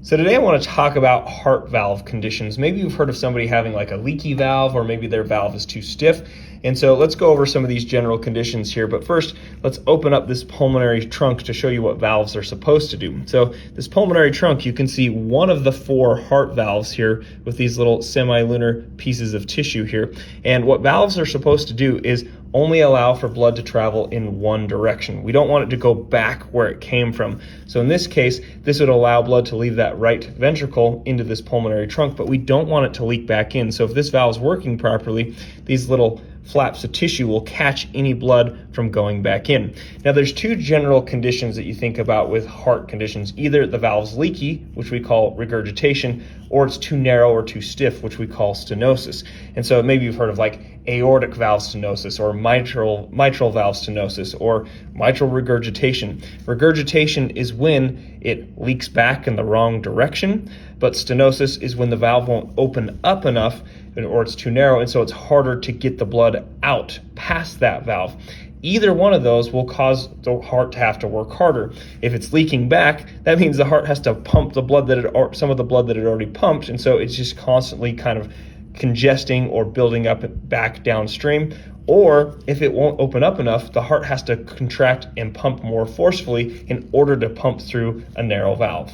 So today I want to talk about heart valve conditions. Maybe you've heard of somebody having like a leaky valve, or maybe their valve is too stiff. And so let's go over some of these general conditions here. But first, let's open up this pulmonary trunk to show you what valves are supposed to do. So this pulmonary trunk, you can see one of the four heart valves here with these little semi-lunar pieces of tissue here. And what valves are supposed to do is only allow for blood to travel in one direction. We don't want it to go back where it came from. So in this case, this would allow blood to leave that right ventricle into this pulmonary trunk, but we don't want it to leak back in. So if this valve is working properly, these little flaps of tissue will catch any blood from going back in. Now there's two general conditions that you think about with heart conditions. Either the valve's leaky, which we call regurgitation, or it's too narrow or too stiff, which we call stenosis. And so maybe you've heard of like aortic valve stenosis, or mitral valve stenosis, or mitral regurgitation. Regurgitation is when it leaks back in the wrong direction, but stenosis is when the valve won't open up enough, or it's too narrow, and so it's harder to get the blood out past that valve. Either one of those will cause the heart to have to work harder. If it's leaking back, that means the heart has to pump the blood some of the blood that it already pumped, and so it's just constantly kind of congesting or building up back downstream. Or if it won't open up enough, the heart has to contract and pump more forcefully in order to pump through a narrow valve.